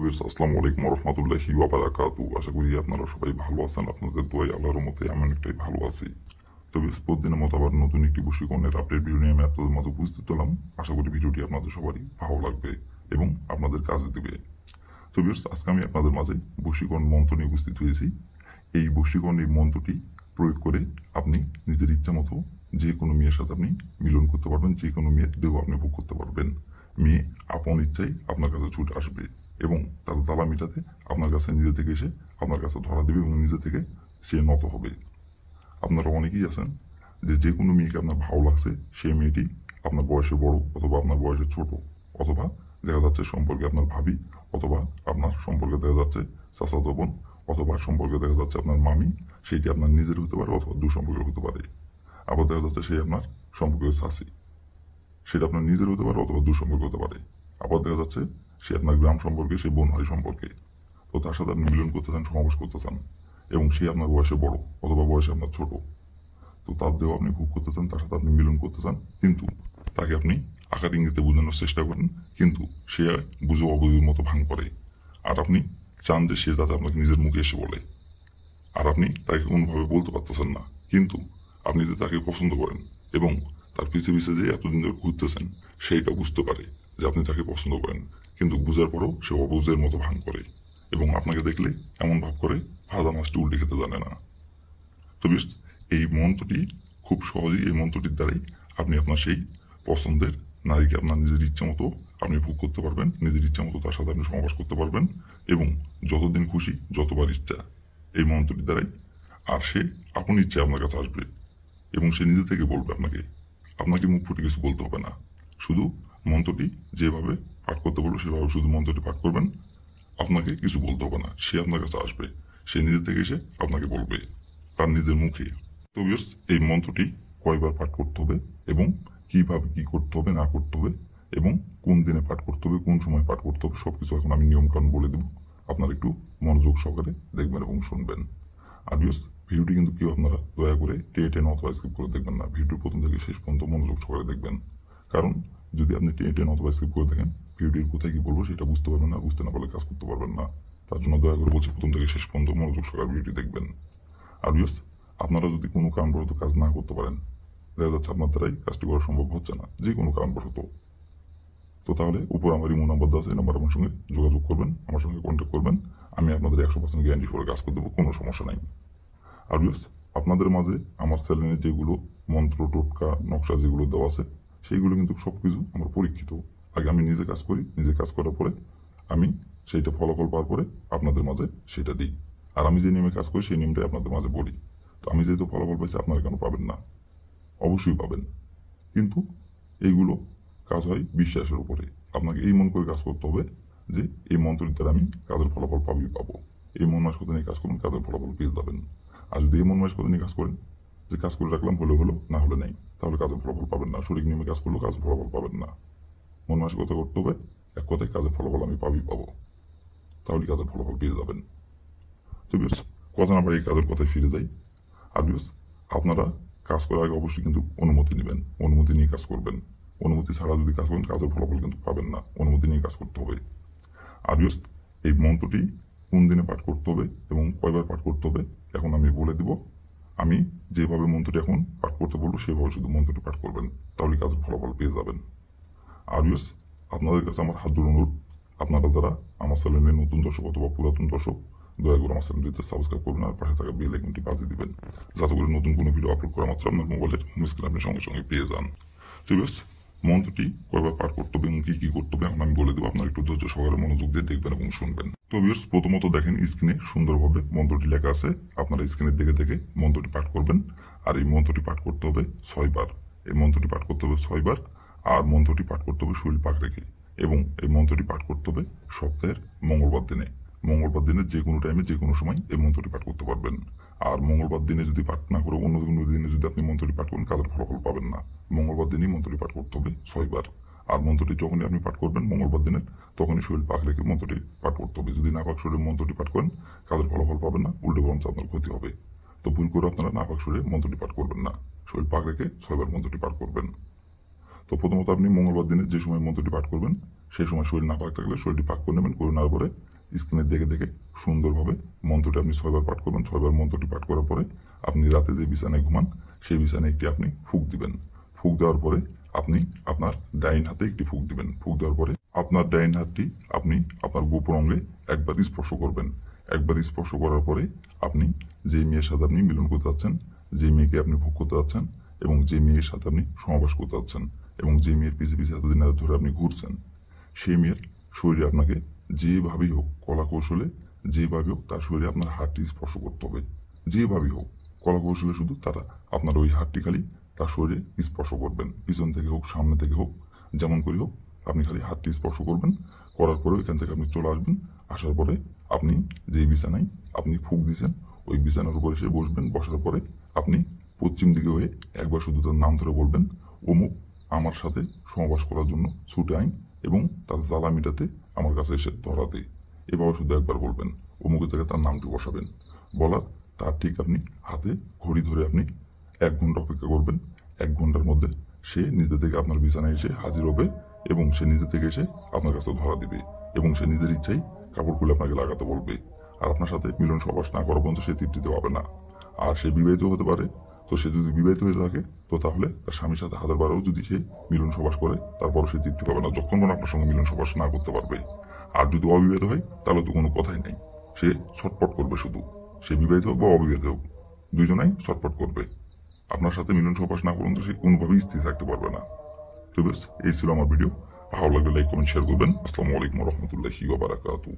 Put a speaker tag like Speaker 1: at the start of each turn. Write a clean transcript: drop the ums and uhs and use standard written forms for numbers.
Speaker 1: Viewers আসসালামু আলাইকুম ওয়া রাহমাতুল্লাহি ওয়া বারাকাতুহু। আশা করি আপনারা সবাই ভালো আছেন। আপনাদের দোয়ায় আল্লাহর রহমতে আমি অনেকটাই ভালো আছি। তো ভিউয়ার্স প্রতিদিনের মতো আবার নতুন একটি বশীকরণের আপডেট ভিডিও নিয়ে আমি আপনাদের মাঝে উপস্থিত হলাম। আশা করি ভিডিওটি আপনাদের সবারই ভালো লাগবে এবং আপনাদের কাজে দেবে। তো ভিউয়ার্স আজকে আমি আপনাদের মাঝে বশীকরণ মন্ত্র নিয়ে উপস্থিত হয়েছি। এই বশীকরণ এই মন্ত্রটি প্রয়োগ করে আপনি নিজের ইচ্ছা মতো যে কোনো মেয়ের সাথে আপনি মিলন করতে পারবেন, যে কোনো মেয়ের দেহ আপনি ভোগ করতে পারবেন। মেয়ে আপন ইচ্ছাই আপনার কাছে ছুটে আসবে এবং তার জ্বালা মেটাতে আপনার কাছে নিজে থেকে এসে আপনার কাছে ধরা দেবে এবং নিজে থেকে সে নত হবে। আপনারা অনেকেই আছেন যে কোনো মেয়েকে আপনার ভালো লাগছে, সেই মেয়েটি আপনার বয়সে বড় অথবা আপনার বয়সে ছোট, অথবা দেখা যাচ্ছে সম্পর্কে আপনার ভাবি, অথবা আপনার সম্পর্কে দেখা যাচ্ছে চাচাতো বোন, অথবা সম্পর্কে দেখা যাচ্ছে আপনার মামি, সেইটি আপনার নিজের হতে পারে অথবা দুঃসম্পর্কের হতে পারে। আবার দেখা যাচ্ছে সে আপনার সম্পর্কের শাসি, সেটা আপনার নিজের হতে পারে অথবা দুঃসম্পর্ক হতে পারে। আবার দেখা যাচ্ছে সে আপনার গ্রাম সম্পর্কে, সে বোন হয় সম্পর্কে। তো তার সাথে আপনি মিলন করতে চান, সমাবেশ করতে চান এবং সে আপনার বয়সে বড় অথবা বয়সে আপনার ছোট। তো তার দেহ আপনি ভোগ করতে চান, তার সাথে আপনি মিলন করতে চান, কিন্তু তাকে আপনি আকার ইঙ্গিতে বোঝানোর চেষ্টা করেন, কিন্তু সে বুঝে অবুঝের মতো ভাঙ করে। আর আপনি চান যে সে যাতে আপনাকে নিজের মুখে এসে বলে, আর আপনি তাকে কোনোভাবে বলতে পারতেছেন না, কিন্তু আপনি যে তাকে পছন্দ করেন এবং তার পিছে পিছে যে এতদিন ধরে ঘুরতেছেন সেইটা বুঝতে পারে যে আপনি তাকে পছন্দ করেন, কিন্তু বুঝার পরেও সে অবুঝের মতো ভাঙ করে এবং আপনাকে দেখলে এমন ভাব করে ভাজা মাছটি উল্টে খেতে জানে না। তো বেশ, এই মন্ত্রটি খুব সহজেই, এই মন্ত্রটির দ্বারাই আপনি আপনার সেই পছন্দের নারীকে আপনার নিজের ইচ্ছা মতো আপনি ভোগ করতে পারবেন, নিজের ইচ্ছা মতো তার সাথে আপনি সমাবাস করতে পারবেন এবং যতদিন খুশি যতবার ইচ্ছা এই মন্ত্রটির দ্বারাই। আর সে আপন ইচ্ছা আপনার কাছে আসবে এবং সে নিজে থেকে বলবে আপনাকে, আপনাকে মুখ ফুটে কিছু বলতে হবে না। শুধু মন্ত্রটি যেভাবে পাঠ করতে বলবো সেভাবে শুধু মন্ত্রটি পাঠ করবেন, আপনাকে কিছু বলতে হবে না। সে আপনার কাছে আসবে, সে নিজে থেকে এসে আপনাকে বলবে তার নিজের মুখে। তো ভিউয়ার্স এই মন্ত্রটি কয়বার পাঠ করতে হবে এবং কিভাবে কি করতে হবে না করতে হবে এবং কোন দিনে পাঠ করতে হবে, কোন সময় পাঠ করতে হবে, সবকিছু এখন আমি নিয়ম কানুন বলে দেবো। আপনারা একটু মনোযোগ সহকারে দেখবেন এবং শুনবেন। আর ভিউয়ার্স ভিডিওটি কিন্তু কেউ আপনারা দয়া করে টেনে টেনে অথবা স্কিপ করে দেখবেন না। ভিডিওর প্রথম থেকে শেষ পর্যন্ত মনোযোগ সহকারে দেখবেন, কারণ যদি আপনি টেনে টেনে অথবা স্কিপ করে দেখেন ভিডিওটির কোথায় কি বলবো সেটা বুঝতে পারবেন না, বুঝতে না পারলে কাজ করতে পারবেন না। তার জন্য দয়া করে বলছি প্রথম থেকে শেষ পর্যন্ত মনোযোগ সহকারে ভিডিওটি দেখবেন। আর ভিউয়ার্স আপনারা যদি কোনো কারণবশত কাজ না করতে পারেন, দেখা যাচ্ছে আপনার দ্বারাই কাজটি করা সম্ভব হচ্ছে না যে কোনো কারণবশত, তো তাহলে উপর আমার ইমো নাম্বার দেওয়া আছে, এই নাম্বার আমার সঙ্গে যোগাযোগ করবেন, আমার সঙ্গে কন্ট্যাক্ট করবেন। আমি আপনাদের 100% গ্যারান্টি করে কাজ করে দেবো, কোনো সমস্যা নাই। আর ভিউয়ার্স আপনাদের মাঝে আমার চ্যানেলে যেগুলো মন্ত্র টোটকা নকশা যেগুলো দেওয়া আছে সেইগুলো কিন্তু সবকিছু আমার পরীক্ষিত। আগে আমি নিজে কাজ করি, নিজে কাজ করার পরে আমি সেইটা ফলাফল পাওয়ার পরে আপনাদের মাঝে সেটা দিই। আর আমি যে নিয়মে কাজ করি সেই নিয়মটাই আপনাদের মাঝে বলি। তো আমি যেহেতু ফলাফল পাইছি আপনারা কেন পাবেন না? অবশ্যই পাবেন, কিন্তু এইগুলো কাজ হয় বিশ্বাসের উপরে। আপনাকে এই মন করে কাজ করতে হবে যে এই মন্ত্রের দ্বারা আমি কাজের ফলাফল পাবো। এই মন মানসিকতা নিয়ে কাজ করুন, কাজের ফলাফল পেয়ে যাবেন। আর যদি এই মন মানসিকতা নিয়ে কাজ করেন যে কাজ করে রাখলাম, হলে হলো না হলে নেই, তাহলে কাজের ফলাফল পাবেন না। সঠিক নিয়মে কাজ করলেও কাজের ফলাফল পাবেন না। মন মানসিকতা করতে হবে এক কথায় কাজের ফলাফল আমি পাবো, তাহলে কাজের ফলাফল পেয়ে যাবেন। তো ভিউয়ার্স কথা না বাড়িয়ে কাজের কথায় ফিরে যাই। আর ভিউয়ার্স আপনারা কাজ করার আগে অবশ্যই কিন্তু অনুমতি নেবেন, অনুমতি নিয়ে কাজ করবেন। অনুমতি ছাড়া যদি কাজ করেন কাজের ফলাফল কিন্তু পাবেন না, অনুমতি নিয়ে কাজ করতে হবে। আর ভিউয়ার্স এই মন্ত্রটি কোন দিনে পাঠ করতে হবে এবং কয়বার পাঠ করতে হবে এখন আমি বলে দিব। আমি যেভাবে মন্ত্রটি এখন পাঠ করতে বলবো সেভাবে শুধু মন্ত্রটি পাঠ করবেন, তাহলে কাজের ফলাফল পেয়ে যাবেন। আর ভিউয়ার্স আপনাদের কাছে আমার হাত জোড় অনুরোধ, আপনারা যারা আমার চ্যানেলে নতুন দর্শক অথবা পুরাতন দর্শক, দয়া করে আমার চ্যানেলটিতে সাবস্ক্রাইব করবেন আর পাশে থাকা বেল আইকনটি বাজিয়ে দিবেন, যাতে করে নতুন কোনো ভিডিও আপলোড করা মাত্র আপনার মোবাইলের হোম স্ক্রিনে আপনি সঙ্গে সঙ্গে পেয়ে যান। তো ভিউয়ার্স মন্ত্রটি কয়বার পাঠ করতে হবে এবং কি কি করতে হবে এখন আমি বলে দেবো, আপনারা একটু ধৈর্য সহকারে মনোযোগ দিয়ে দেখবেন এবং শুনবেন। তো ভিউয়ার্স প্রথমত দেখেন স্ক্রিনে সুন্দরভাবে মন্ত্রটি লেখা আছে, আপনারা স্ক্রিনের দেখে দেখে মন্ত্রটি পাঠ করবেন। আর এই মন্ত্রটি পাঠ করতে হবে 6 বার। এই মন্ত্রটি পাঠ করতে হবে 6 বার। আর মন্ত্রটি পাঠ করতে হবে শরীর পাক রেখে এবং এই মন্ত্রটি পাঠ করতে হবে সপ্তাহের মঙ্গলবার দিনে। মঙ্গলবার দিনে যে কোনো টাইমে যে কোনো সময় এই মন্ত্রটি পাঠ করতে পারবেন। আর মঙ্গলবার দিনে যদি পাঠ না করে অন্য কোনো দিনে যদি আপনি মন্ত্রটি পাঠ করেন কাজের ফলাফল পাবেন না। মঙ্গলবার দিনই মন্ত্রটি পাঠ করতে হবে 6 বার। আর মন্ত্রটি যখনই আপনি পাঠ করবেন মঙ্গলবার দিনের, তখনই শরীর পাক রেখে মন্ত্রটি পাঠ করতে হবে। যদি না পাক শরীরে মন্ত্রটি পাঠ করেন কাজের ফলাফল পাবেন না, উল্টে বরঞ্চ আপনার ক্ষতি হবে। তো ভুল করে আপনারা না পাক শরীরে মন্ত্রটি পাঠ করবেন না, শরীর পাক রেখে 6 বার মন্ত্রটি পাঠ করবেন। তো প্রথমত আপনি মঙ্গলবার দিনে যে সময় মন্ত্রটি পাঠ করবেন সেই সময় শরীর না পাক থাকলে শরীরটি পাক করে নেবেন, করে নেওয়ার পরে স্ক্রিনে দেখে দেখে সুন্দরভাবে মন্ত্রটি আপনি 6 বার পাঠ করবেন। 6 বার মন্ত্রটি পাঠ করার পরে আপনি রাতে যে বিছানায় ঘুমান সেই বিছানায় একটি আপনি ফুঁক দিবেন। ফুঁক দেওয়ার পরে আপনি আপনার ডাইন হাতে একটি ফুঁক দিবেন। ফুঁক দেওয়ার পরে আপনার ডাইন হাতটি আপনি আপনার গোপন অঙ্গে একবার স্পর্শ করবেন। একবার স্পর্শ করার পরে আপনি যে মেয়ের সাথে আপনি মিলন করতে যাচ্ছেন, যে মেয়েকে আপনি ভোগ করতে যাচ্ছেন এবং যে মেয়ের সাথে আপনি সমাবেশ করতে যাচ্ছেন এবং যে মেয়ের পিছে পিছে এতদিন ধরে আপনি ঘুরছেন, সেই মেয়ের শরীরে আপনাকে যেভাবেই হোক কলা কৌশলে যেভাবে হোক তার শরীরে আপনার হাতটি স্পর্শ করতে হবে। যেভাবেই হোক কলা কৌশলে শুধু তারা আপনার ওই হাতটি খালি তার শরীরে স্পর্শ করবেন। পিছন থেকে হোক সামনে থেকে হোক যেমন করে হোক আপনি খালি হাতটি স্পর্শ করবেন। করার পরে ওইখান থেকে আপনি চলে আসবেন। আসার পরে আপনি যেই বিছানায় আপনি ফুঁক দিয়েছেন ওই বিছানার উপরে এসে বসবেন। বসার পরে আপনি পশ্চিম দিকে হয়ে একবার শুধু তার নাম ধরে বলবেন, অমুক আমার সাথে সহবাস করার জন্য ছুটে আইন এবং তার জ্বালা মিটাতে আমার কাছে এসে ধরা দে। এভাবে শুধু একবার বলবেন। অমুকের জায়গায় তার নামটি বসাবেন। বলার তার ঠিক আপনি হাতে ঘড়ি ধরে আপনি 1 ঘন্টা অপেক্ষা করবেন। 1 ঘন্টার মধ্যে সে নিজে থেকে আপনার বিছানায় এসে হাজির হবে এবং সে নিজে থেকে এসে আপনার কাছে ধরা দিবে এবং সে নিজের ইচ্ছাই কাপড় খুলে আপনাকে লাগাতে বলবে। আর আপনার সাথে মিলন সহবাস না করা পর্যন্ত সে তৃপ্তিতে পাবে না। আর সে বিবাহিত হতে পারে, তো সে যদি বিবাহিত হয়ে থাকে তো তাহলে তার স্বামীর সাথে 1000 বারও যদি সে মিলন সহবাস করে তারপর সে তৃপ্তি পাবে না, যতক্ষণ আপনার সঙ্গে মিলন সহবাস না করতে পারবে। আর যদি অবিবাহিত হয় তাহলে তো কোনো কথাই নাই, সে ছটপট করবে শুধু। সে বিবাহিত হোক বা অবিবাহিত হোক দুজনাই ছটপট করবে। আপনার সাথে মিলন সহবাস না পর্যন্ত সে কোনোভাবেই স্থির থাকতে পারবে না। তো বেশ, এই ছিল আমার ভিডিও। ভালো লাগলে লাইক কমেন্ট শেয়ার করবেন। আসসালামু আলাইকুম রহমতুল্লাহি ওয়া বারাকাতুহু।